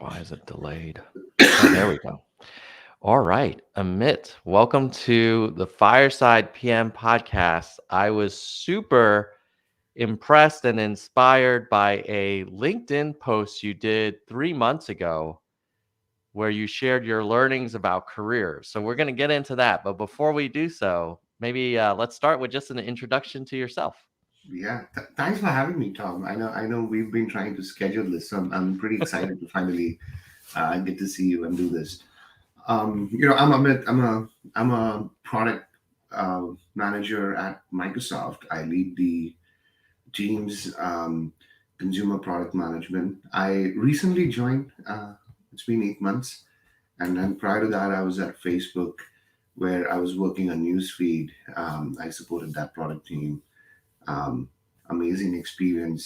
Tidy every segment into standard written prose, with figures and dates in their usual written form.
Why is it delayed? Oh, there we go. All right. Amit, welcome to the Fireside PM podcast. I was super impressed and inspired by a LinkedIn post you did 3 months ago where you shared your learnings about careers. So we're going to get into that. But before we do so, maybe let's start with just an introduction to yourself. Yeah, thanks for having me, Tom. I know we've been trying to schedule this, so I'm pretty excited to finally get to see you and do this. I'm Amit. I'm a product manager at Microsoft. I lead the team's consumer product management. I recently joined. It's been 8 months, and then prior to that, I was at Facebook, where I was working on newsfeed. I supported that product team. um, Amazing experience,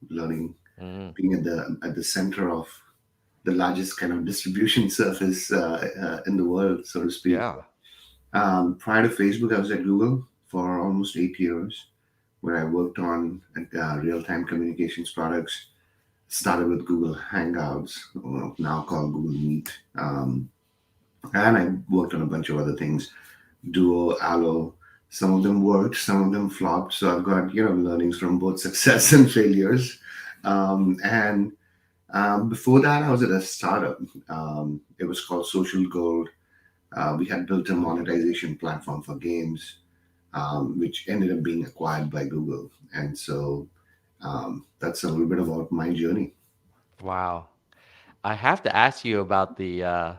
learning, Mm, being at the center of the largest kind of distribution surface in the world, so to speak. yeah. Prior to Facebook, I was at Google for almost 8 years, where I worked on real-time communications products. Started with Google Hangouts, well, now called Google Meet, and I worked on a bunch of other things. Duo, Allo. Some of them worked, some of them flopped. So I've got learnings from both success and failures. And Before that, I was at a startup. It was called Social Gold. We had built a monetization platform for games, which ended up being acquired by Google. And so that's a little bit about my journey. Wow. I have to ask you about the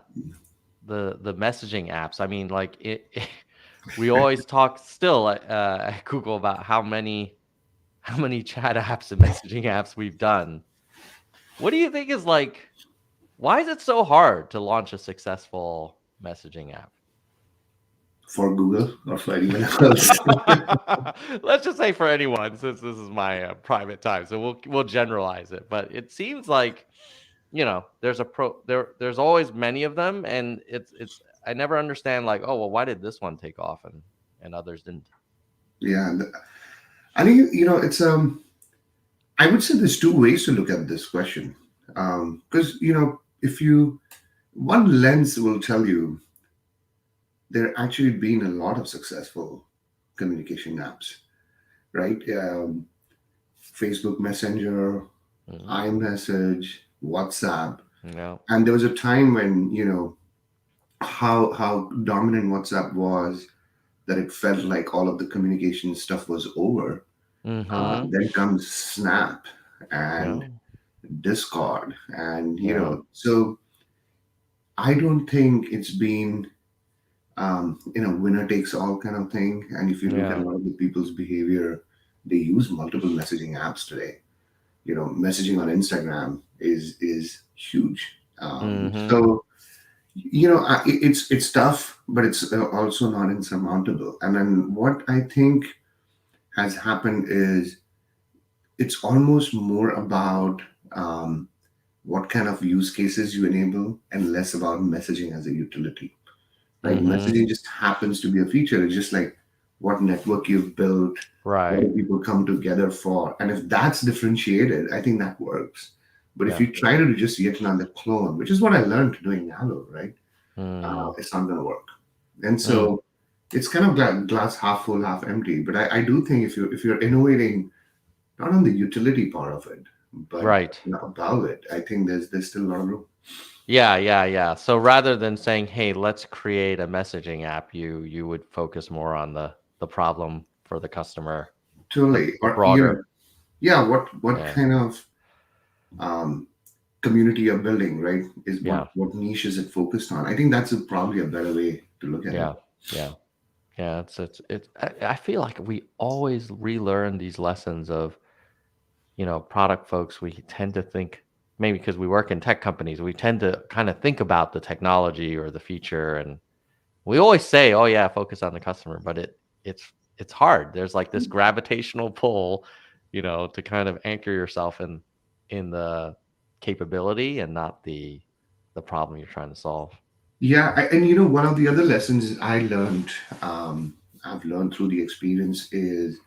messaging apps. I mean, like we always talk still at Google about how many chat apps and messaging apps we've done. What do you think is like? Why is it so hard to launch a successful messaging app? For Google or for anyone else. Let's just say for anyone, since this is my private time, so we'll generalize it. But it seems like there's there's always many of them, and it's I never understand like, oh well, why did this one take off and others didn't? Yeah. I think, I would say there's two ways to look at this question. Because, if you, one lens will tell you there actually been a lot of successful communication apps, right? Facebook Messenger, Hmm. iMessage, WhatsApp. No. And there was a time when, how dominant WhatsApp was that it felt like all of the communication stuff was over. Mm-hmm. Then comes Snap and No. Discord, and Yeah. so I don't think it's been winner takes all kind of thing. And if you look at a Yeah. lot of the people's behavior, they use multiple messaging apps today. Messaging on Instagram is huge. Mm-hmm. So it's tough, but it's also not insurmountable. And then what I think has happened is it's almost more about what kind of use cases you enable and less about messaging as a utility, right? Mm-hmm. Messaging just happens to be a feature. It's just like what network you've built, what do Right. people come together for. And if that's differentiated, I think that works. But if Yeah. you try to do just yet another clone, which is what I learned doing Nano, right? Mm. It's not going to work. And Mm. so it's kind of glass half full, half empty. But I do think if you're innovating not on the utility part of it, but Right. above it, I think there's still a lot of room. Yeah, yeah, yeah. So rather than saying, "Hey, let's create a messaging app," you would focus more on the problem for the customer, Totally. the Or broader. yeah, what Yeah. kind of um, community you're building, right? Is Yeah. what niche is it focused on? I think that's probably a better way to look at it. Yeah. Yeah. Yeah, I feel like we always relearn these lessons of, product folks. We tend to think maybe because we work in tech companies, we tend to kind of think about the technology or the feature, and we always say, "Oh yeah, focus on the customer," but it's hard. There's like this gravitational pull, to kind of anchor yourself in the capability and not the problem you're trying to solve. Yeah, and one of the other lessons I learned, um, I've learned through the experience is,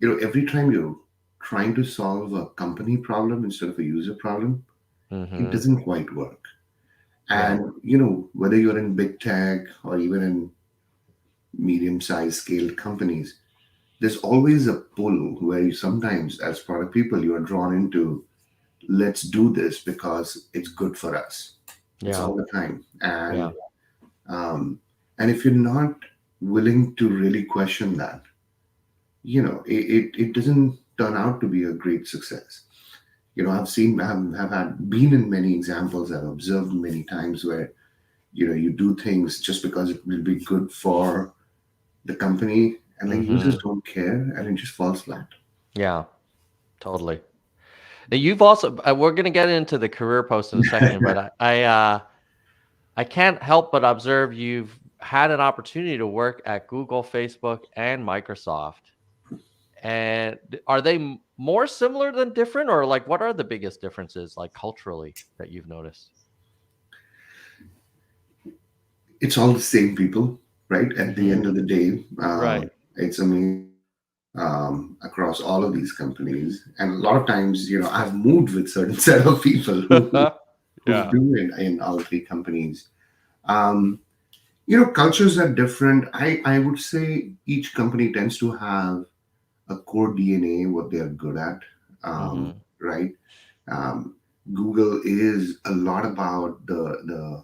every time you're trying to solve a company problem instead of a user problem, it Mhm. doesn't quite work. Yeah. And whether you're in big tech or even in medium-sized scaled companies, there's always a pull where you sometimes, as product people, you are drawn into, let's do this because it's good for us. It's Yeah. all the time. And Yeah. um, and if you're not willing to really question that, it doesn't turn out to be a great success. Have had been in many examples. I've observed many times where you do things just because it will be good for the company, and then users Mhm. don't care, and it just falls flat. Yeah. Totally. And you've also we're gonna get into the career post in a second, but I can't help but observe you've had an opportunity to work at Google, Facebook, and Microsoft. And are they more similar than different, or like what are the biggest differences, like culturally, that you've noticed? It's all the same people, right? At the Hmm. end of the day, Right. it's amazing across all of these companies. And a lot of times, I've moved with certain set of people who've Yeah. been in all three companies. Um, cultures are different. I would say each company tends to have a core DNA, what they're good at, Hmm. right? Um, Google is a lot about the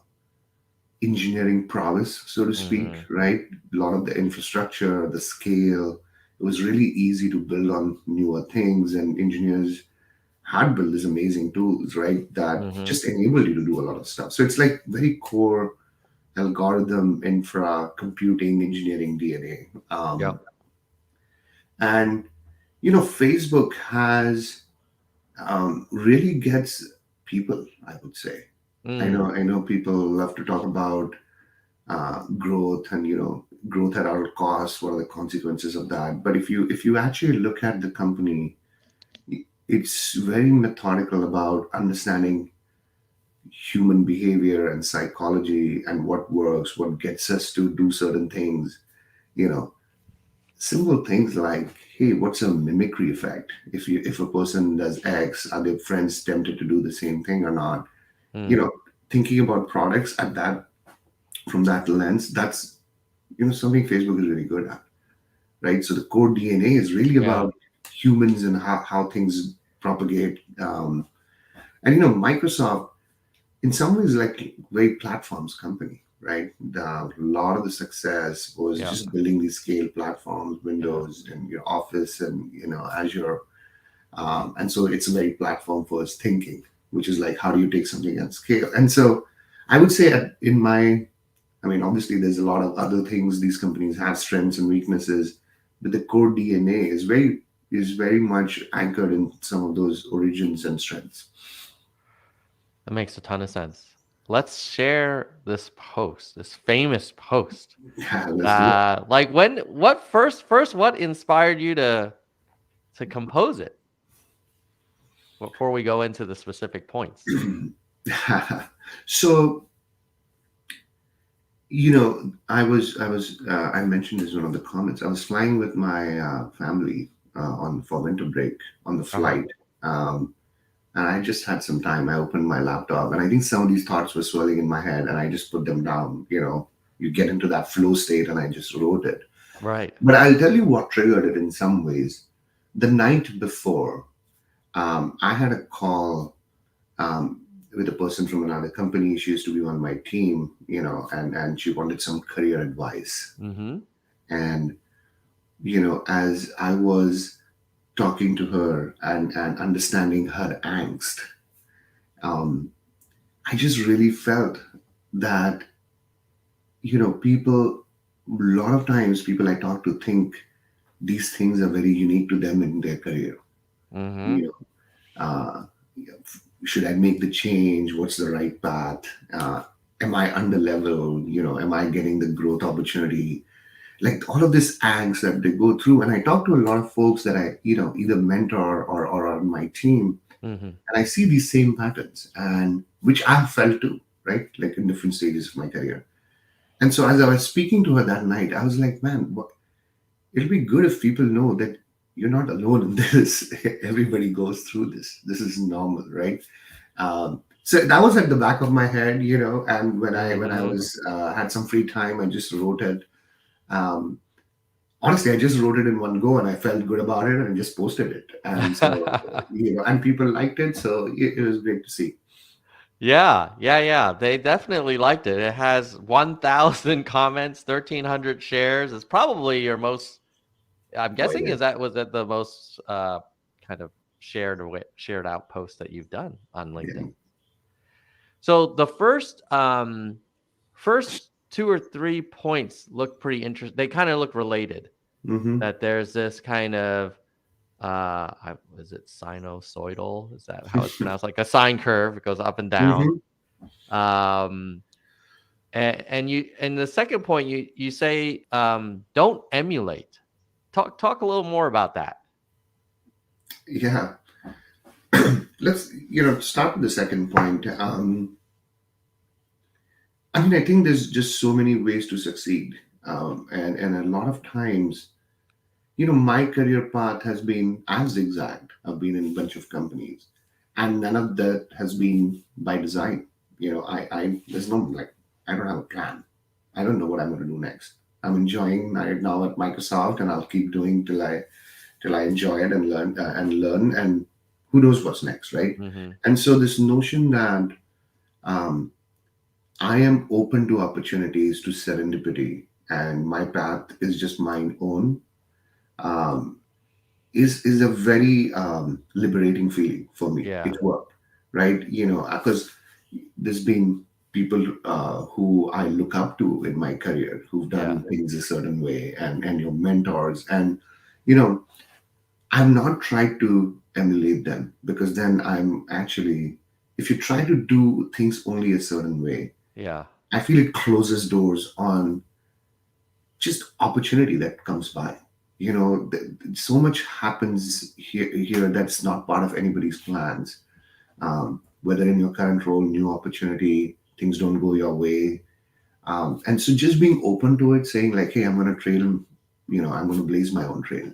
engineering prowess, so to speak, Hmm. right? A lot of the infrastructure, the scale. It was really easy to build on newer things, and engineers had built these amazing tools, right? That Hmm. just enabled you to do a lot of stuff. So it's like very core algorithm, infra, computing, engineering DNA. Yep. And Facebook has really gets people. I would say. I Mm. know. I know people love to talk about growth and growth at all costs. What are the consequences of that? But if you actually look at the company, it's very methodical about understanding human behavior and psychology and what works, what gets us to do certain things. You know, simple things like, hey, what's a mimicry effect? If a person does X, are their friends tempted to do the same thing or not? You Mm. know, thinking about products at that from that lens, that's something Facebook is really good at, right? So the core DNA is really Yeah. about humans and how things propagate. And Microsoft, in some ways, like very platforms company, right? A lot of the success was Yeah. just building these scale platforms, Yeah. Windows and your Office and Azure, and so it's a very platform first thinking, which is like how do you take something at scale? And so I would say in my I mean, obviously, there's a lot of other things these companies have, strengths and weaknesses, but the core DNA is very much anchored in some of those origins and strengths. That makes a ton of sense. Let's share this post, this famous post. Yeah, let's do Like what first, what inspired you to compose it before we go into the specific points? it. So I mentioned this in one of the comments. I was flying with my family on for winter break on the Uh-huh. flight. Um, and I just had some time. I opened my laptop, and I think some of these thoughts were swirling in my head, and I just put them down. You get into that flow state, and I just wrote it. Right. But I'll tell you what triggered it in some ways. The night before, I had a call with a person from another company. She used to be on my team, and she wanted some career advice. Mhm. And as I was talking to her and understanding her angst, um, I just really felt that, people, a lot of times, people I talk to think these things are very unique to them in their career. Mhm. You uh, should I make the change? What's the right path? Am I under level? Am I getting the growth opportunity? Like all of this angst that they go through. And I talk to a lot of folks that I, either mentor or are on my team, Mhm. and I see these same patterns, and which I've felt too, right? Like in different stages of my career. And so as I was speaking to her that night, I was like, man, it'll be good if people know that you're not alone in this. Everybody goes through this. This is normal, right? So that was at the back of my head, and when I Mhm. was had some free time, I just wrote it. Um, Honestly, I just wrote it in one go, and I felt good about it, and just posted it. And so, and people liked it, so it was great to see. Yeah, yeah, yeah. They definitely liked it. It has 1,000 comments, 1,300 shares. It's probably your most. I'm Oh, guessing yeah. was that the most kind of shared out post that you've done on Yeah. LinkedIn. So the first two or three points look pretty interesting. They kind of look related. Mm-hmm. That there's this kind of is it sinusoidal? Is that how it's pronounced? Like a sine curve, it goes up and down. Mm-hmm. Um, and you and the second point you say don't emulate. Talk a little more about that. Yeah. Let's start with the second point. I mean, I think there's just so many ways to succeed, and a lot of times, my career path has been I've zigzagged. I've been in a bunch of companies, and none of that has been by design. I there's no, like, I don't have a plan. I don't know what I'm going to do next. I'm enjoying right now at Microsoft, and I'll keep doing till I enjoy it and learn, and who knows what's next, right? Hmm. And so this notion that um, I am open to opportunities, to serendipity, and my path is just mine own. Um, is a very liberating feeling for me. Yeah, It worked, right? Because there's been people who I look up to in my career who've yeah, done things a certain way, and your mentors, and you know, I've not tried to emulate them, because then I'm actually, if you try to do things only a certain way, yeah, I feel it closes doors on just opportunity that comes by. So much happens here that's not part of anybody's plans. Whether in your current role, new opportunity, things don't go your way, and so just being open to it, saying like, "Hey, I'm going to I'm going to blaze my own trail.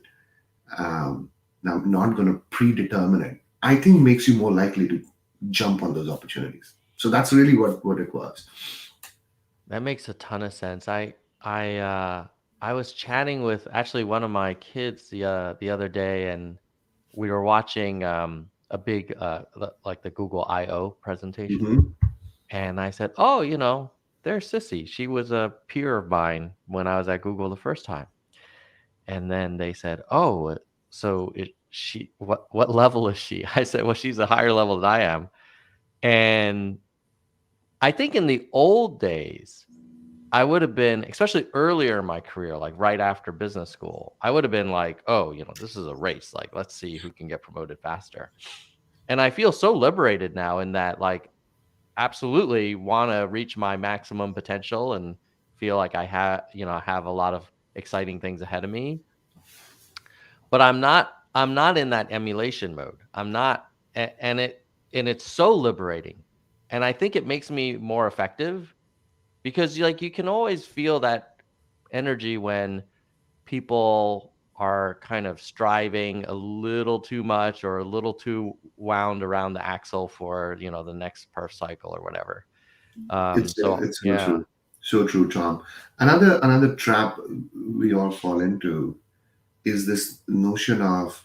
Um, I'm not going to predetermine it." I think makes you more likely to jump on those opportunities. So that's really what it was. that makes a ton of sense. I was chatting with actually one of my kids the other day, and we were watching a big like the Google I/O presentation. Hmm. And I said, "Oh, there's Sissy. She was a peer of mine when I was at Google the first time." And then they said, "Oh, so she what level is she?" I said, "Well, she's a higher level than I am." And I think in the old days, I would have been, especially earlier in my career, like right after business school, I would have been like, "Oh, this is a race. Like, let's see who can get promoted faster." And I feel so liberated now in that, like, absolutely want to reach my maximum potential and feel like I have a lot of exciting things ahead of me, but I'm not in that emulation mode. I'm not and it's so liberating. And I think it makes me more effective because like you can always feel that energy when people are kind of striving a little too much or a little too wound around the axle for, the next perf cycle or whatever. So It's yeah. so true, Tom. Another trap we all fall into is this notion of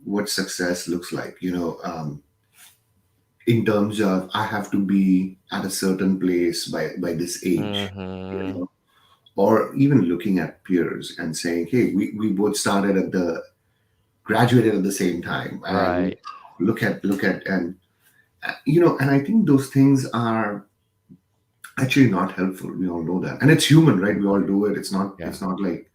what success looks like. In terms of I have to be at a certain place by this age. You Mhm. know, or even looking at peers and saying, "Hey, we both started at the graduated at the same time," and Right. look at and I think those things are actually not helpful. We all know that, and it's human, right? We all do it. Yeah. It's not like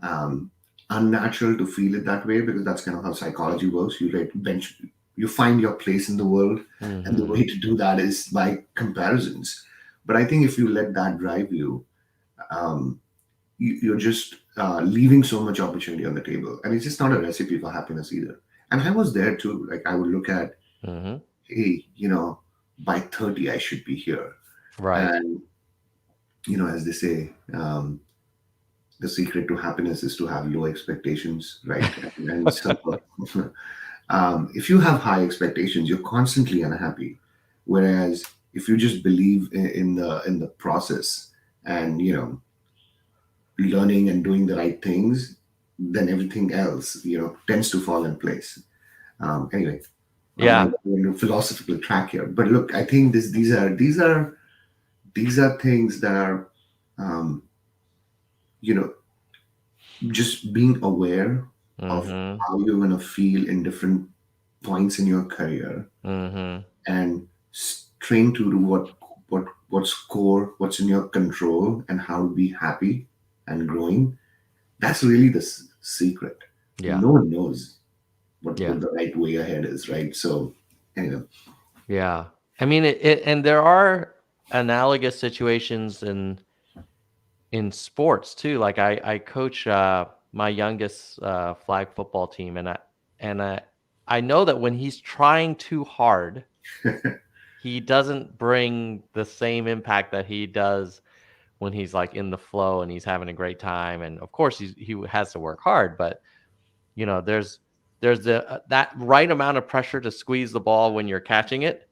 um, unnatural to feel it that way, because that's kind of how psychology works. You find your place in the world, and the way Mhm. to do that is by comparisons. But I think if you let that drive you, um, you're just leaving so much opportunity on the table, and it's just not a recipe for happiness either. And I was there too. Like, I would look at, Mhm. hey, by 30 I should be here, Right. and as they say, the secret to happiness is to have low expectations, right? And so, if you have high expectations, you're constantly unhappy. Whereas if you just believe in the process, and learning and doing the right things, then everything else tends to fall in place. Anyway, I'm Yeah. not going to philosophical track here, but look, I think these are things that are, um, you know just being aware of Mhm. how you're going to feel in different points in your career, Mhm. and train to do what's core, what's in your control, and how to be happy and growing. That's really the secret. Yeah. No one knows Yeah. what the right way ahead is, right? So anyway. Yeah. I mean, and there are analogous situations in sports too. Like I coach my youngest flag football team, and I know that when he's trying too hard, he doesn't bring the same impact that he does when he's like in the flow and he's having a great time. And of course, he has to work hard, but there's that right amount of pressure to squeeze the ball when you're catching it.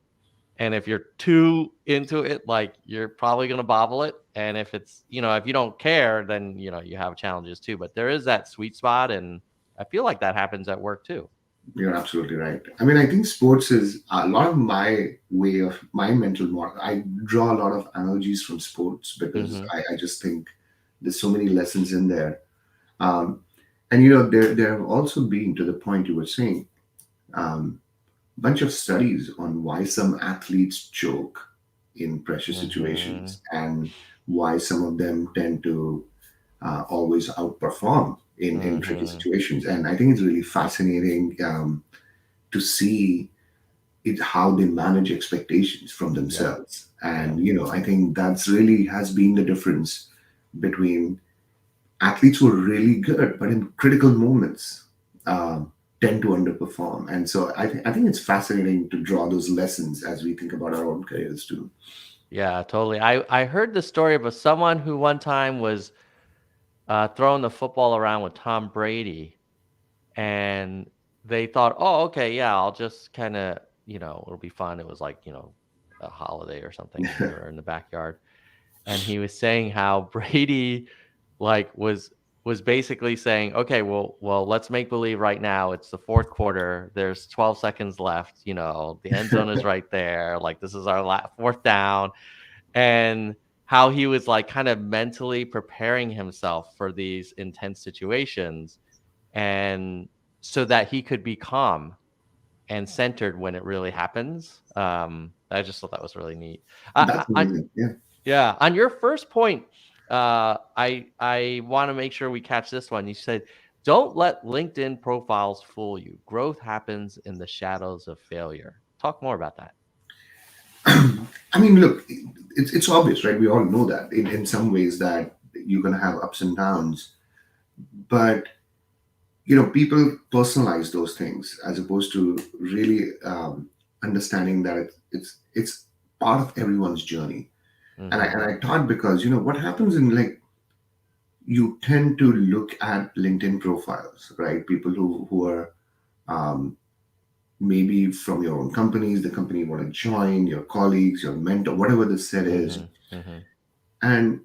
And if you're too into it, like, you're probably gonna bobble it, and if it's if you don't care, then, you have challenges too, but there is that sweet spot, and I feel like that happens at work too. You're absolutely right. I mean, I think sports is a lot of my way of my mental model. I draw a lot of analogies from sports because Mhm, I just think there's so many lessons in there. Um, and there have also been, to the point you were saying, um, bunch of studies on why some athletes choke in pressure mhm, situations, and why some of them tend to always outperform in tricky mhm, situations. And I think it's really fascinating, to see it how they manage expectations from yeah, themselves. yeah, And I think that's really has been the difference between athletes who are really good, but in critical moments, um, tend to underperform. And so I think it's fascinating to draw those lessons as we think about our own careers too. yeah, totally. I heard the story of someone who one time was, throwing the football around with Tom Brady, and they thought, "Oh, okay, yeah, I'll just kinda, it'll be fun." It was like, a holiday or something, and they were in the backyard, and he was saying how Brady, like, was basically saying, "Okay, well, let's make believe right now it's the 4th quarter, there's 12 seconds left, the end zone is right there, like, this is our 4th down," and how he was, like, kind of mentally preparing himself for these intense situations, and so that he could be calm and centered when it really happens. I just thought that was really neat. That's On amazing. Yeah. Yeah, on your first point, I want to make sure we catch this one. You said, "Don't let LinkedIn profiles fool you. Growth happens in the shadows of failure." Talk more about that. I mean, look, it's obvious, right? We all know that in some ways that you're going to have ups and downs, but people personalize those things as opposed to really understanding that it's part of everyone's journey. And I Mhm. and I thought, because what happens in, like, you tend to look at LinkedIn profiles, right? People who are, um, maybe from your own companies, the company you want to join, your colleagues, your mentor, whatever the set is, Mhm. Mhm. and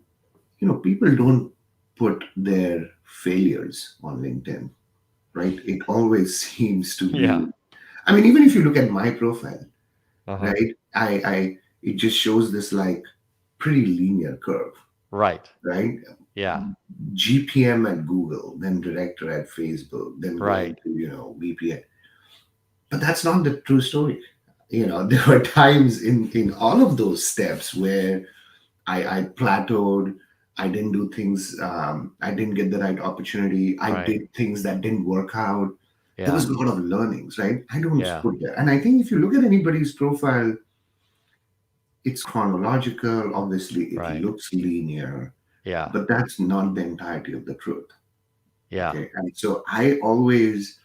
people don't put their failures on LinkedIn, right? It always seems to Yeah. be. I mean, even if you look at my profile, Uh-huh. right? I it just shows this, like, pretty linear curve, Right. right? Yeah. GPM at Google, then director at Facebook, then going Right. to VP. But that's not the true story. There were times in all of those steps where I plateaued. I didn't do things. I didn't get the right opportunity. I Right. did things that didn't work out. There Yeah. was a lot of learnings, right? I don't Yeah. put that. And I think if you look at anybody's profile, it's chronological. Obviously, it Right. looks linear, Yeah. but that's not the entirety of the truth. Yeah. Okay. And so I always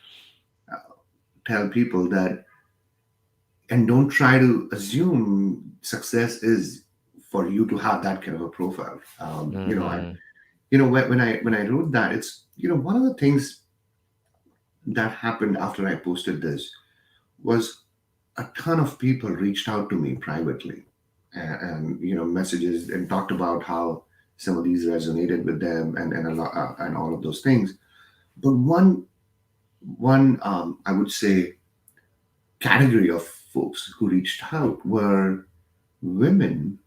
tell people that, and don't try to assume success is for you to have that kind of a profile. Mhm. When I wrote that, it's one of the things that happened after I posted this was a ton of people reached out to me privately, and messages, and talked about how some of these resonated with them, and a lot, and all of those things. But one I would say category of folks who reached out were women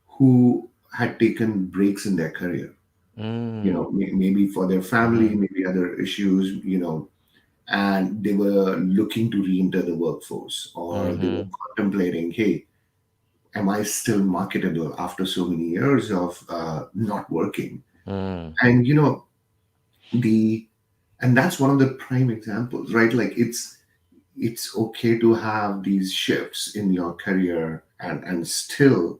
who had taken breaks in their career. Mm. Maybe for their family, Mhm. maybe other issues, and they were looking to re-enter the workforce, or they were Mhm. contemplating, hey, am I still marketable after so many years of not working? Mm. And the and that's one of the prime examples, right? Like it's okay to have these shifts in your career, and still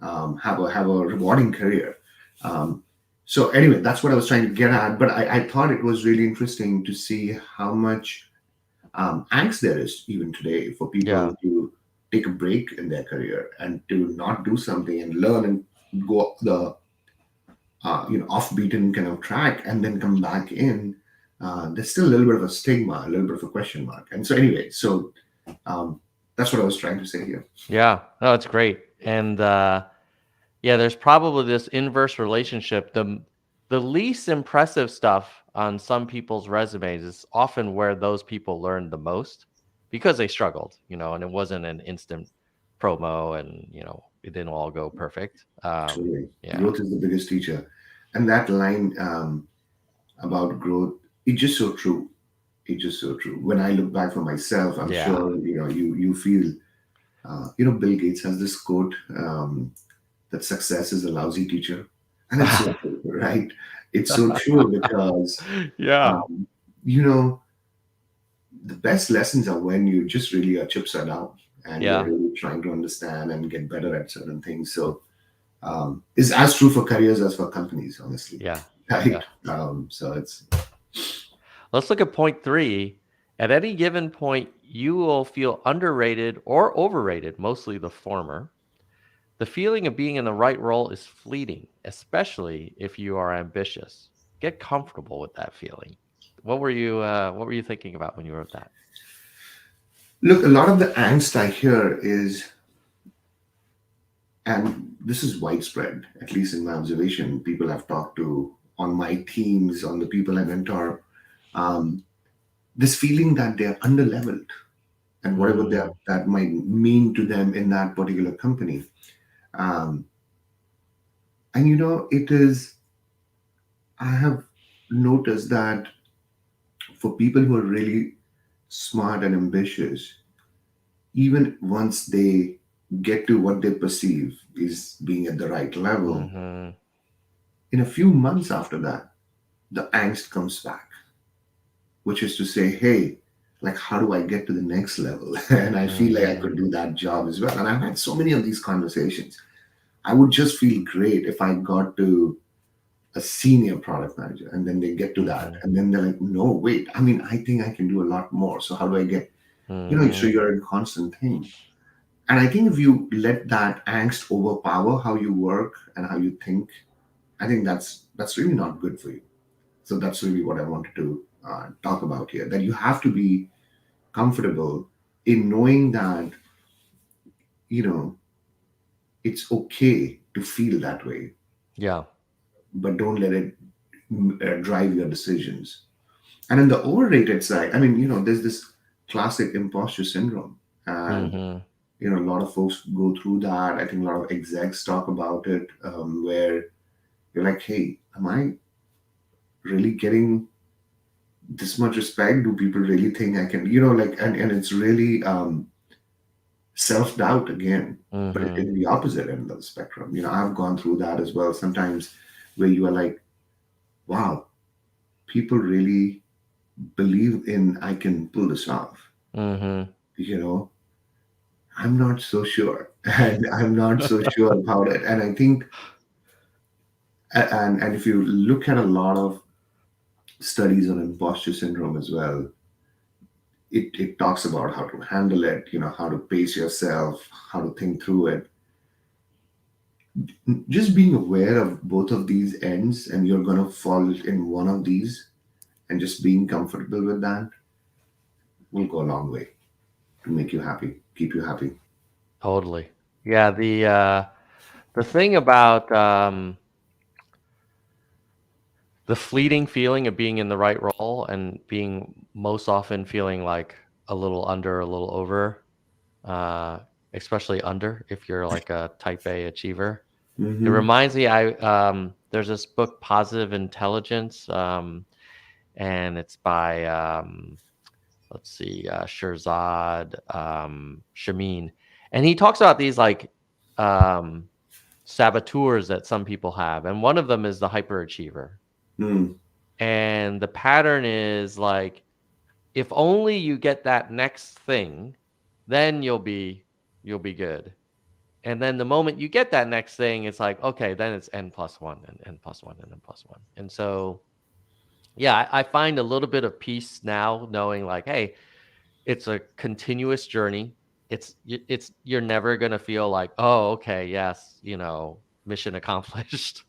have a rewarding career. Um, so anyway, that's what I was trying to get at. But I thought it was really interesting to see how much angst there is even today for Yeah. people to take a break in their career and to not do something and learn and go the off beaten kind of track and then come back in. There's still a little bit of a stigma, a little bit of a question mark. And so anyway, so um, that's what I was trying to say here. Yeah. No, it's great. And yeah, there's probably this inverse relationship. The least impressive stuff on some people's resumes is often where those people learned the most because they struggled, and it wasn't an instant promo, and it didn't all go perfect. Totally. Yeah. Growth is the biggest teacher. And that line about growth, it's just so true. It's just so true. When I look back for myself, I'm Yeah. sure you feel. Bill Gates has this quote that success is a lousy teacher, and it's so true, right? It's so true because Yeah. um, you know the best lessons are when you just really your chips are down and you're Yeah. really trying to understand and get better at certain things. So it's as true for careers as for companies, honestly, Yeah. right? Yeah. So it's Let's look at point three. At any given point, you will feel underrated or overrated, mostly the former. The feeling of being in the right role is fleeting, especially if you are ambitious. Get comfortable with that feeling. What were you thinking about when you wrote that? look. A lot of the angst I hear is, and this is widespread, at least in my observation. People I've talked to on my teams, on the people I mentor, um, this feeling that they're underleveled and whatever Mm, that might mean to them in that particular company. Um, and it is, I have noticed that for people who are really smart and ambitious, even once they get to what they perceive is being at the right level, mhm, in a few months after that, the angst comes back, which is to say, hey, like, how do I get to the next level? And I feel like I mhm, could do that job as well. And I've had so many of these conversations. I would just feel great if I got to a senior product manager and then they get to that. mhm, And then they're like, no, wait, I mean, I think I can do a lot more. So how do I get, so mhm, you're in constant thing. And I think if you let that angst overpower how you work and how you think, I think that's really not good for you. So that's really what I wanted to talk about here. That you have to be comfortable in knowing that you know it's okay to feel that way, yeah, but don't let it drive your decisions. And in the overrated side, I mean, there's this classic imposter syndrome, and mhm, a lot of folks go through that. I think a lot of execs talk about it, where you're like, hey, am I really getting this much respect? Do people really think I can, like, and it's really self doubt again, but mhm, in the opposite end of the spectrum. I've gone through that as well sometimes, where you are like, wow, people really believe in I can pull this off. mhm, You know, I'm not so sure, and I'm not so sure about it. And I think, and if you look at a lot of studies on imposter syndrome as well, it talks about how to handle it, how to pace yourself, how to think through it. Just being aware of both of these ends, and you're going to fall in one of these, and just being comfortable with that will go a long way. to make you happy, keep you happy. Totally. Yeah, the thing about the fleeting feeling of being in the right role and being most often feeling like a little under, a little over, uh, especially under if you're like a type A achiever. It Mm-hmm. reminds me, I there's this book, Positive Intelligence, and it's by let's see, Shirzad Shamin, and he talks about these like um, saboteurs that some people have, and one of them is the hyperachiever. Mm. And the pattern is like, if only you get that next thing, then you'll be good. And then the moment you get that next thing, it's like, okay, then it's n plus one and n plus one and n plus one. And so, yeah, I find a little bit of peace now knowing like, hey, it's a continuous journey. It's you're never gonna feel like, oh, okay, yes, mission accomplished.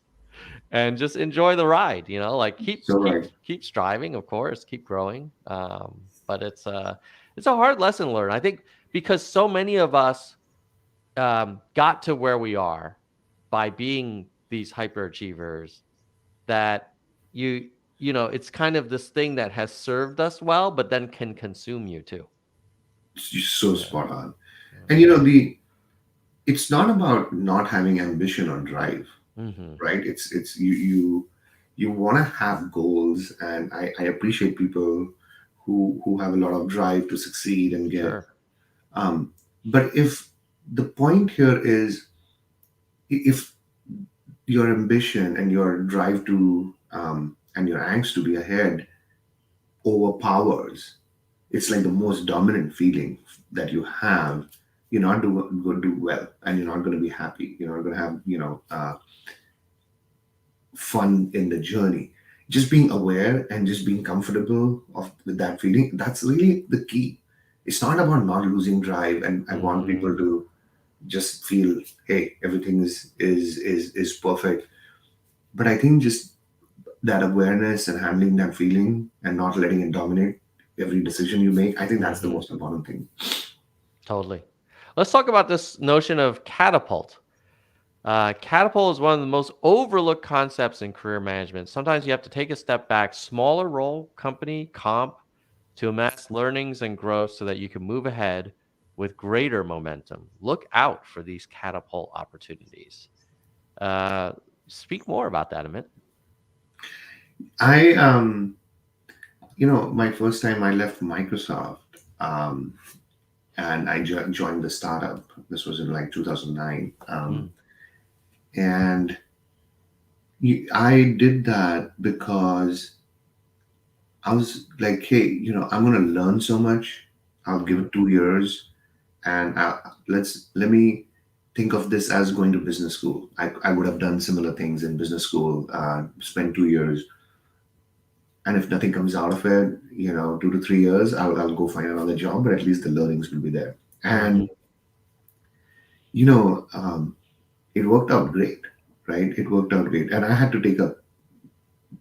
And just enjoy the ride, like keep So keep right. keep striving, of course, keep growing. But it's a hard lesson to learn. I think because so many of us got to where we are by being these hyperachievers that you it's kind of this thing that has served us well, but then can consume you too. You're so Yeah. spot on. Yeah. And it's not about not having ambition or drive, Mm-hmm. right? It's you want to have goals, and I appreciate people who have a lot of drive to succeed and get. Sure. Um, but if the point here is, if your ambition and your drive to and your angst to be ahead overpowers, it's like the most dominant feeling that you have. You're not going to do well, and you're not going to be happy. You're not going to have fun in the journey. Just being aware and just being comfortable with that feeling, that's really the key. It's not about not losing drive, and I want Mm-hmm. people to just feel, hey, everything is perfect. But I think just that awareness and handling that feeling and not letting it dominate every decision you make, I think that's the Mm-hmm. most important thing. Totally. Let's talk about this notion of catapult. Catapult is one of the most overlooked concepts in career management. Sometimes you have to take a step back, smaller role, company, comp, to amass learnings and growth so that you can move ahead with greater momentum. Look out for these catapult opportunities. Uh, Speak more about that, Amit. I my first time I left Microsoft, um, and I joined the startup. This was in like 2009, Mm, and I did that because I was like, hey, I'm going to learn so much. I'll give mhm, it 2 years, and let me think of this as going to business school. I would have done similar things in business school, spend 2 years, and if nothing comes out of it, 2 to 3 years, I'll go find another job, but at least the learnings will be there. mhm, And you know, um, it worked out great, right? It worked out great, and I had to take a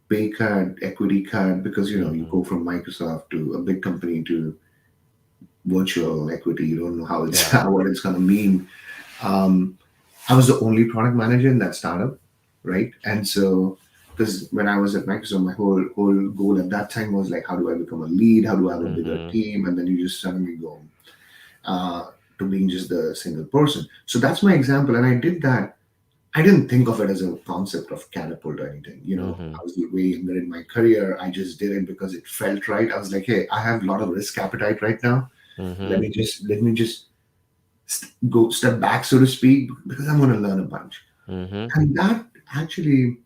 pay cut, equity cut, because you mhm. go from Microsoft to a big company to virtual equity. You don't know how it's Yeah. what it's going to mean. Um, I was the only product manager in that startup, right? And so, because when I was at Microsoft, my whole goal at that time was like, how do I become a lead? How do I have a bigger Mhm, team? And then you just suddenly go to being just the single person. So that's my example, and I did that. I didn't think of it as a concept of catapult or anything. mhm, I was way younger in my career. I just did it because it felt right. I was like, hey, I have a lot of risk appetite right now. mhm, Let me just go step back, so to speak, because I'm going to learn a bunch. mhm, And that actually,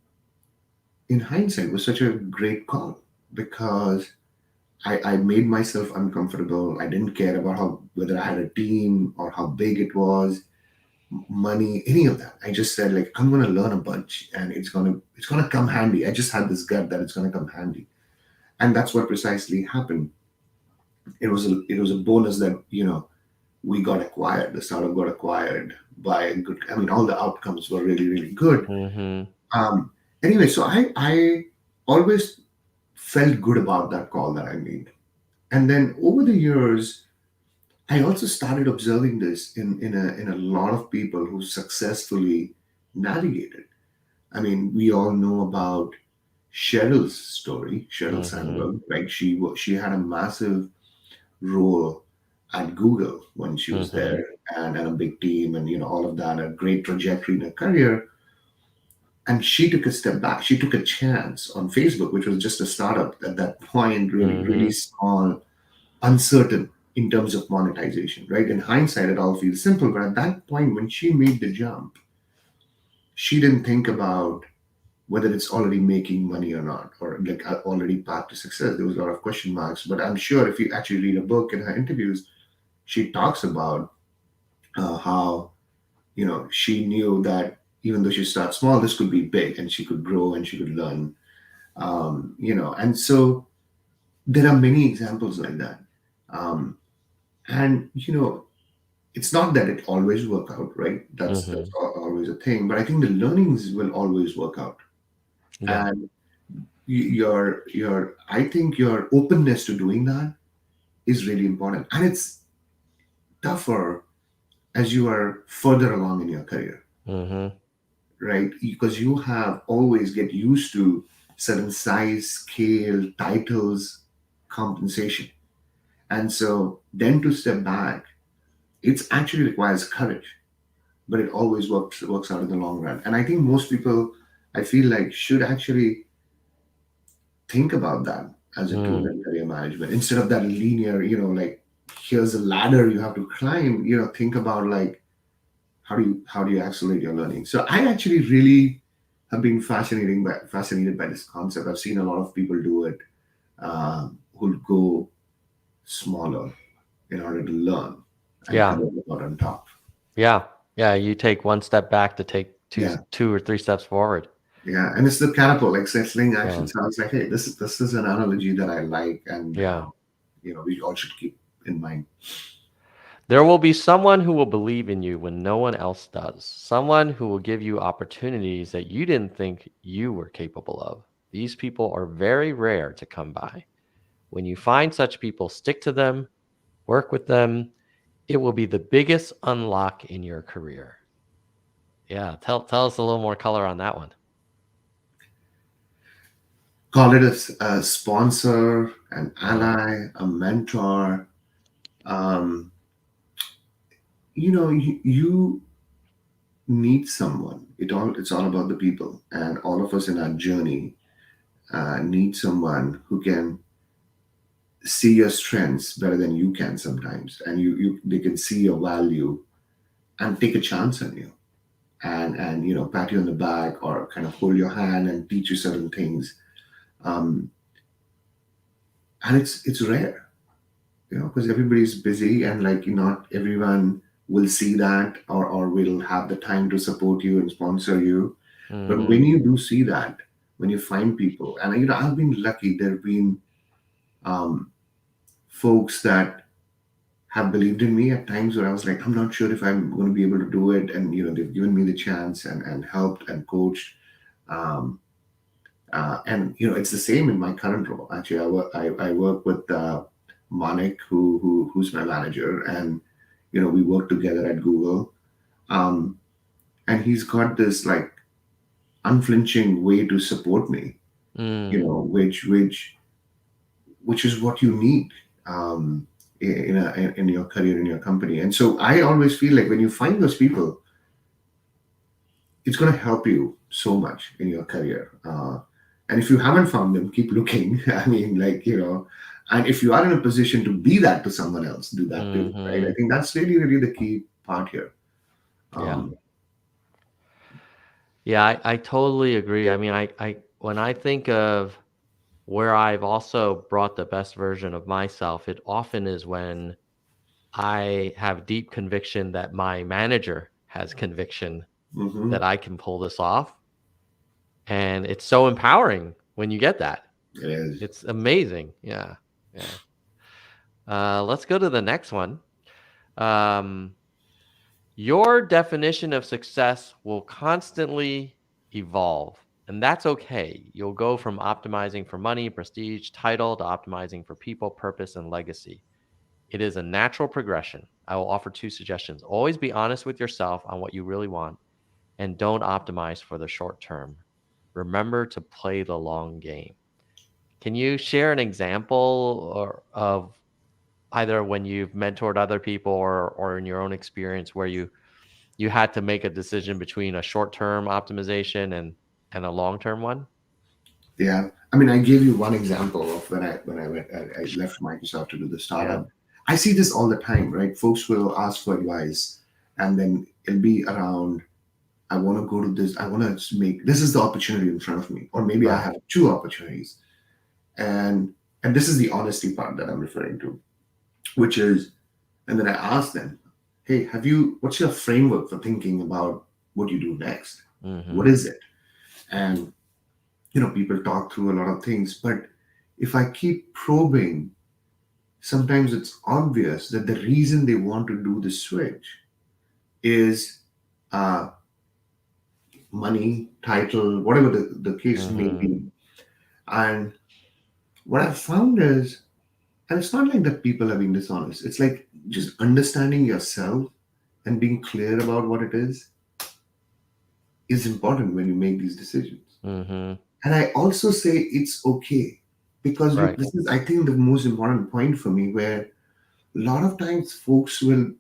in hindsight, was such a great call because I made myself uncomfortable. I didn't care about how whether I had a team or how big it was, money, any of that. I just said like I'm gonna learn a bunch and it's gonna come handy. I just had this gut that it's gonna come handy. And that's what precisely happened. It was a bonus that, we got acquired. The startup got acquired by a good. I mean, all the outcomes were really, really good. mhm, Um, anyway, so I always felt good about that call that I made. And then over the years, I also started observing this in a lot of people who successfully navigated. I mean, we all know about Cheryl's story, Sheryl Mhm. Sandberg, right? She had a massive role at Google when she was Mhm. there, and a big team, and all of that, a great trajectory in her career. And she took a step back. She took a chance on Facebook, which was just a startup at that point, really, really Mhm. small, uncertain in terms of monetization, right? In hindsight, it all feels simple, but at that point, when she made the jump, she didn't think about whether it's already making money or not, or like already path to success. There was a lot of question marks. But I'm sure if you actually read a book in her interviews, she talks about how she knew that even though she starts small, this could be big, and she could grow and she could learn. And so there are many examples like that. Um, and it's not that it always work out, right? That's Mhm. always a thing. But I think the learnings will always work out, Yeah. and your I think your openness to doing that is really important, and it's tougher as you are further along in your career, Mhm. right? Because you have always get used to certain size, scale, titles, compensation, and so then to step back, it actually requires courage, but it always works out in the long run. And I think most people, I feel like, should actually think about that as a tool Mm. in career management instead of that linear, like here's a ladder you have to climb. Think about like how do you accelerate your learning. So I actually really have been fascinated by this concept. I've seen a lot of people do it, who go smaller in order to learn and Yeah. come out on top. Yeah. Yeah, you take one step back to take Yeah. 2 or 3 steps forward. Yeah, and it's the catapult, like settling Yeah. action sounds like, hey, this is an analogy that I like, and Yeah. we all should keep in mind. There will be someone who will believe in you when no one else does. Someone who will give you opportunities that you didn't think you were capable of. These people are very rare to come by. When you find such people, stick to them, work with them. It will be the biggest unlock in your career. Yeah, tell us a little more color on that one. Call it a sponsor, an Yeah. ally, a mentor. Um, you need someone. It's all about the people, and all of us in our journey need someone who can see your strengths better than you can sometimes, and they can see your value and take a chance on you, and pat you on the back or kind of hold your hand and teach you certain things. um, and it's rare, because everybody's busy, and like not everyone will see that, or will have the time to support you and sponsor you. But Mhm. when you do see that, when you find people, and I've been lucky, there have been um, folks that have believed in me at times where I was like, I'm not sure if I'm going to be able to do it, and they've given me the chance, and helped and coached. um, and it's the same in my current role. Actually, I work with Manik, who's my manager, and we work together at Google. Um, and he's got this like unflinching way to support me, Mm. which is what you need, um, in your career, in your company. And so I always feel like when you find those people, it's going to help you so much in your career. And if you haven't found them, keep looking. I mean, like, and if you are in a position to be that to someone else, do that too, right? I Mhm. think that's really, really the key part here. Yeah. Um, Yeah, I totally agree. I mean, I when I think of where I've also brought the best version of myself, it often is when I have deep conviction that my manager has conviction mhm. that I can pull this off. And it's so empowering when you get that. It is. It's amazing. Yeah. Yeah. Let's go to the next one. Um, your definition of success will constantly evolve, and that's okay. You'll go from optimizing for money, prestige, title to optimizing for people, purpose, and legacy. It is a natural progression. I will offer two suggestions. Always be honest with yourself on what you really want and don't optimize for the short term. Remember to play the long game. Can you share an example or of either when you've mentored other people or in your own experience where you had to make a decision between a short-term optimization and a long-term one? Yeah, I mean, I gave you one example of when I left Microsoft to do the Yeah, startup. I see this all the time, right? Folks will ask for advice, and then it'll be around, I want to go to this, I want to make this is the opportunity in front of me, or maybe I right. have two opportunities, and this is the honesty part that I'm referring to, which is, and then I ask them, hey, what's your framework for thinking about what you do next? What Mhm. is it? And people talk through a lot of things, but if I keep probing, sometimes it's obvious that the reason they want to do the switch is uh, money, title, whatever the case may Mhm. be. And what I've found is, and it's not like that people are being dishonest, it's like just understanding yourself and being clear about what it is important when you make these decisions. Mhm. And I also say it's okay. Because look, Right. this is, I think, the most important point for me, where a lot of times folks will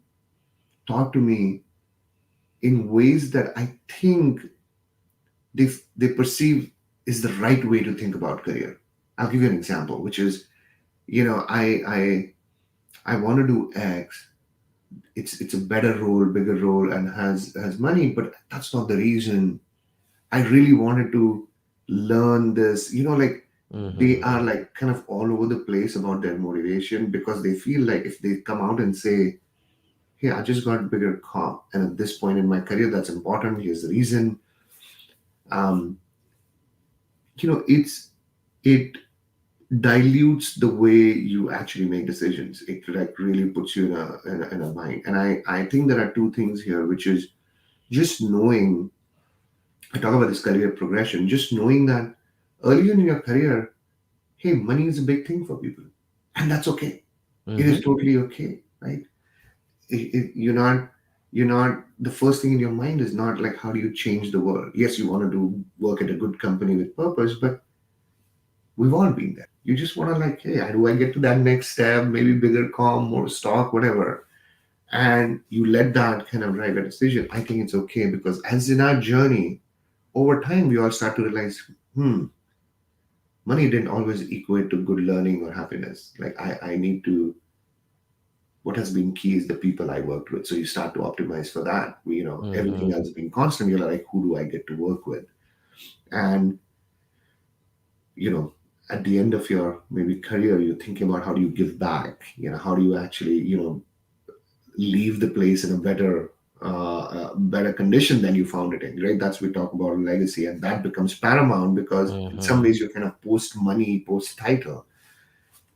talk to me in ways that I think they perceive is the right way to think about career. I'll give you an example, which is, I want to do X. It's a better role, bigger role, and has money, but that's not the reason. I really wanted to learn this. Like they are Mhm. like kind of all over the place about their motivation, because they feel like if they come out and say, hey, I just got a bigger car, and at this point in my career, that's important. Here's the reason. Um, it dilutes the way you actually make decisions. It like really puts you in a bind. And I think there are two things here, which is just knowing. I talk about this career progression, just knowing that early in your career, hey, money is a big thing for people, and that's okay. It is Mhm. totally okay, right? You're not the first thing in your mind is not like how do you change the world. Yes, you want to do work at a good company with purpose, but we've all been there. You just want to like, hey, how do I get to that next step? Maybe bigger calm, more stock, whatever. And you let that kind of drive a decision. I think it's okay, because as in our journey, over time, we all start to realize, money didn't always equate to good learning or happiness. Like I need to. What has been key is the people I worked with. So you start to optimize for that. Everything Mhm. else being constant. You're like, who do I get to work with? And you know at the end of your maybe career, you're thinking about how do you give back, how do you actually leave the place in a better condition than you found it in, right? That's we talk about legacy, and that becomes paramount, because in some Mhm. ways you're kind of post money, post title.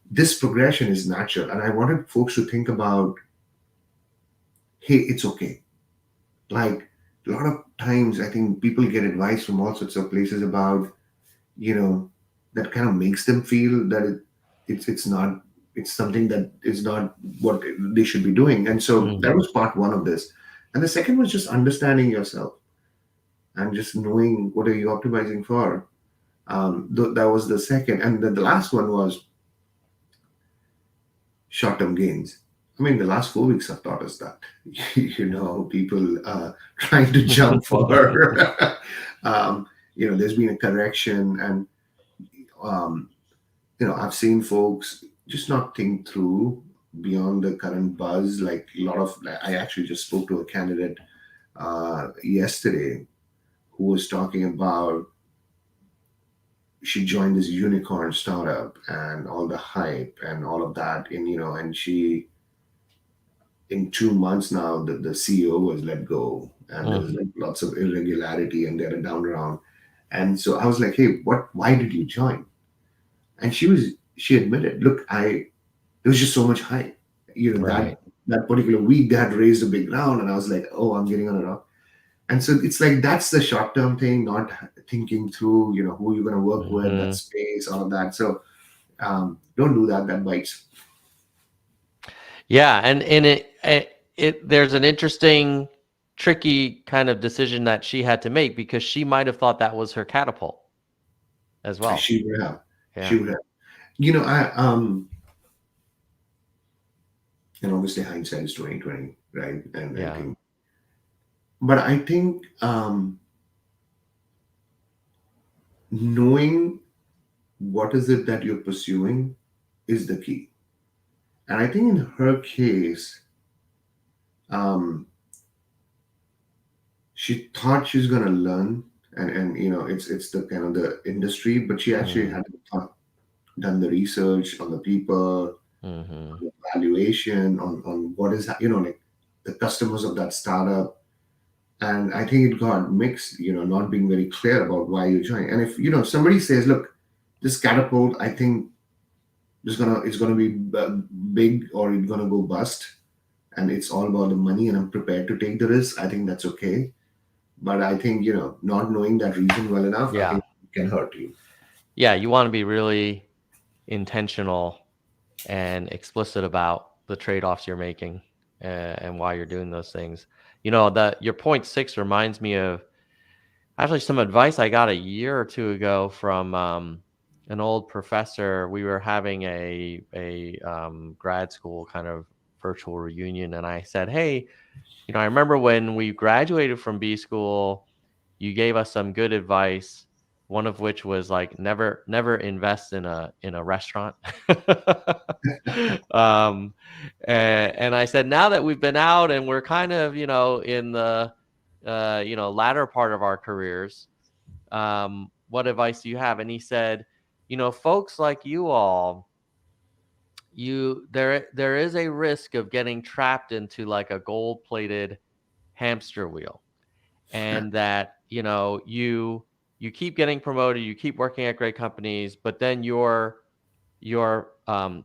This progression is natural, and I wanted folks to think about, hey, it's okay. Like a lot of times I think people get advice from all sorts of places about, you know that kind of makes them feel that it's not, it's something that is not what they should be doing. And so that Mhm. was part one of this. And the second was just understanding yourself and just knowing what are you optimizing for. That was the second. And then the last one was short-term gains. I mean, the last 4 weeks have taught us that. People trying to jump for there's been a correction. And um, I've seen folks just not think through beyond the current buzz. Like a lot of, I actually just spoke to a candidate yesterday who was talking about she joined this unicorn startup and all the hype and all of that. And she, in 2 months now, the CEO was let go, and there's Mhm. like lots of irregularity, and they're down around. And so I was like, hey, why did you join? And she admitted, look, there was just so much hype. Right. That particular week they had raised a big round, and I was like, oh, I'm getting on a rock. And so it's like that's the short term thing, not thinking through, who you're going to work with, that Mhm. space, all of that. So don't do that. That bites. Yeah, and it there's an interesting, tricky kind of decision that she had to make because she might have thought that was her catapult as well. She would have. She Yeah, would have. You know, and obviously hindsight is 2020, right? And yeah, thing. But I think knowing what is it that you're pursuing is the key. And I think in her case, um, she thought she's gonna learn, and it's the kind of the industry, but she actually mhm, hadn't done the research on the people, mhm, on the valuation, on what is like the customers of that startup. And I think it got mixed, not being very clear about why you joined. And if somebody says, look, this catapult, I think it's gonna be big, or it's gonna go bust, and it's all about the money, and I'm prepared to take the risk, I think that's okay. But I think, not knowing that region well enough, I yeah, think it can hurt you. yeah. You want to be really intentional and explicit about the trade-offs you're making and why you're doing those things. You know, that your point six reminds me of actually some advice I got a year or two ago from an old professor. We were having a grad school kind of virtual reunion, and I said, "Hey, you know, I remember when we graduated from B school, you gave us some good advice. One of which was like never invest in a restaurant." um, and I said, now that we've been out and we're kind of in the latter part of our careers, what advice do you have? And he said, folks like you all, there is a risk of getting trapped into like a gold plated hamster wheel, and that you keep getting promoted, you keep working at great companies, but then your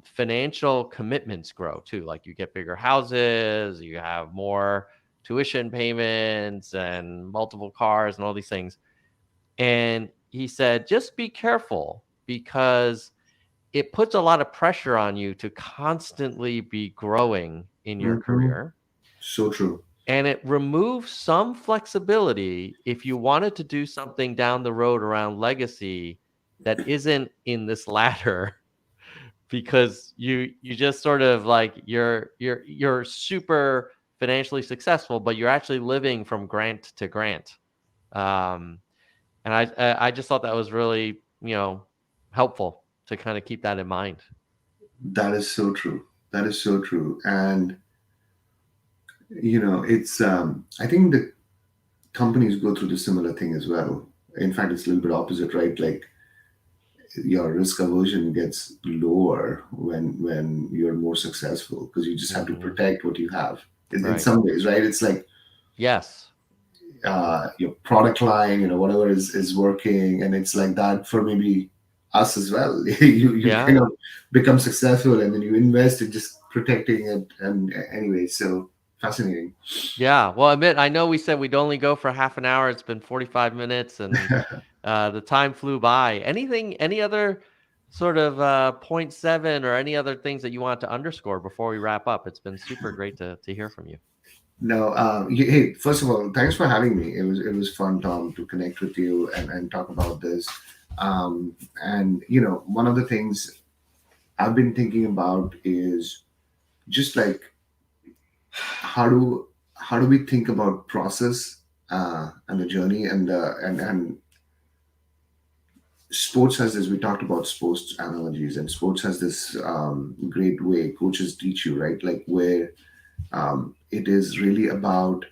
financial commitments grow too. Like you get bigger houses, you have more tuition payments and multiple cars and all these things. And he said, just be careful because it puts a lot of pressure on you to constantly be growing in your Hmm. career. So true. And it removes some flexibility if you wanted to do something down the road around legacy that isn't in this ladder, because you just sort of like you're super financially successful, but you're actually living from grant to grant. Um, and I just thought that was really helpful to kind of keep that in mind. That is so true. That is so true. And it's I think the companies go through the similar thing as well. In fact, it's a little bit opposite, right? Like your risk aversion gets lower when you're more successful, because you just have to Hmm. protect what you have in Right. some ways, right? It's like Yes. your product line, whatever is working, and it's like that for maybe us as well. You Yeah. kind of become successful, and then you invest in just protecting it. And anyway, so fascinating. Yeah. Well, admit, I know we said we'd only go for half an hour. It's been 45 minutes, and the time flew by. Any other sort of point seven or any other things that you want to underscore before we wrap up? It's been super great to hear from you. No, hey, first of all, thanks for having me. It was fun, Tom, to connect with you and talk about this. And one of the things I've been thinking about is just like how do we think about process and the journey, and sports has this. We talked about sports analogies, and sports has this great way coaches teach you, right? Like where it is really about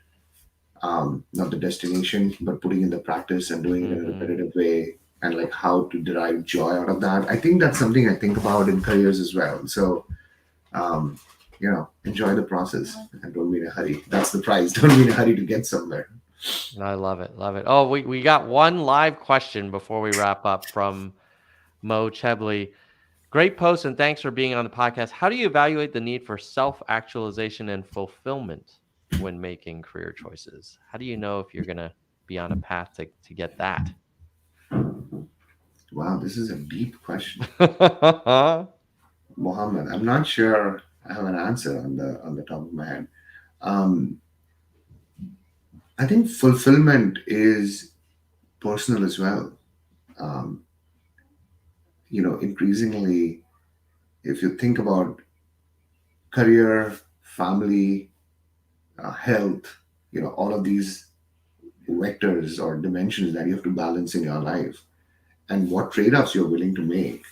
not the destination, but putting in the practice and doing it in a Hmm. repetitive way, and like how to derive joy out of that. I think that's something I think about in careers as well. So, um, enjoy the process and don't be in a hurry. That's the prize. Don't be in a hurry to get somewhere. I love it. Love it. Oh, we got one live question before we wrap up from Mo Chebley. Great post, and thanks for being on the podcast. How do you evaluate the need for self actualization and fulfillment when making career choices? How do you know if you're going to be on a path to get that? Wow, this is a deep question, Mohammed. I'm not sure. have an answer on the top of my head. Um, I think fulfillment is personal as well. Um, Increasingly, if you think about career, family, health, all of these vectors or dimensions that you have to balance in your life, and what trade-offs you're willing to make,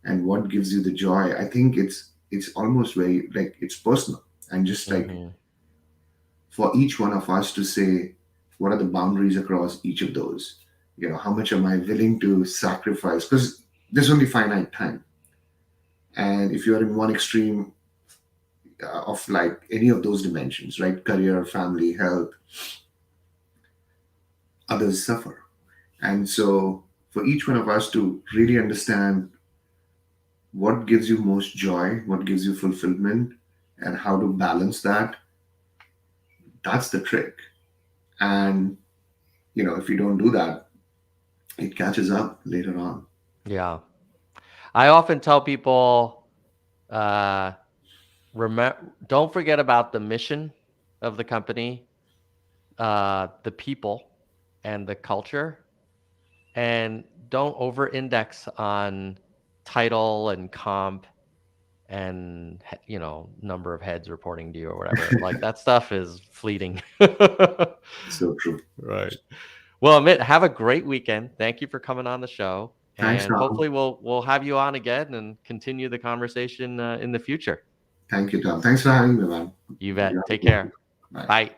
and what gives you the joy. I think it's almost very like it's personal, and just like Hmm. for each one of us to say what are the boundaries across each of those. How much am I willing to sacrifice? Because there's only finite time, and if you're in one extreme of like any of those dimensions, right? Career, family, health, others suffer. And so, for each one of us to really understand what gives you most joy, what gives you fulfillment, and how to balance that, that's the trick. And, if you don't do that, it catches up later on. Yeah. I often tell people, uh, remember, don't forget about the mission of the company, the people, and the culture, and don't over index on title and comp and number of heads reporting to you or whatever. Like that stuff is fleeting. So true. Right. Well, Amit, have a great weekend. Thank you for coming on the show, Thanks, and Tom. hopefully we'll have you on again and continue the conversation in the future. Thank you, Tom. Thanks for having me, man. You You bet. have a Take good one. care. Bye. Bye.